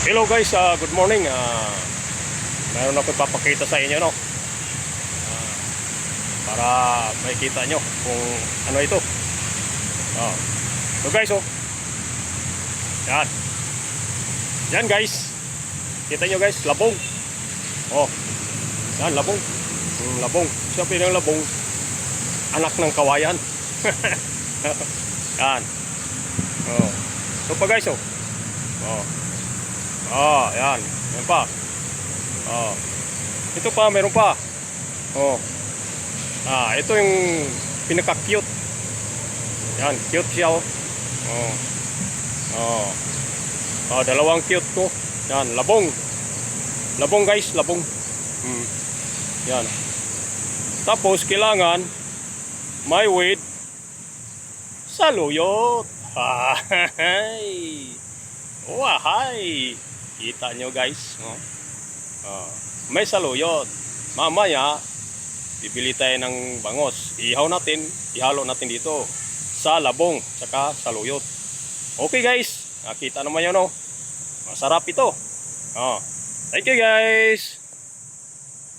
Hello guys, good morning. Meron ako ipapakita sa inyo, no? Para makikita nyo kung ano ito. So guys, yan. Yan guys. Kita nyo guys, labong. Yan, labong. Labong. Siyempre ng labong, anak ng kawayan. Yan. So pa guys, yan. Yan pa. Ito pa, meron pa. Ito yung pinaka-cute. Yan, cute siya, dalawang cute ko. Yan, labong. Labong guys, labong. Yan. Tapos kailangan may weight saluyot. Wahay. Kita nyo guys, may saluyot. Mamaya bibili tayo ng bangos. Ihaw natin, ihalo natin dito sa labong saka saluyot. Okay guys, nakita naman yun, masarap ito. Thank you guys.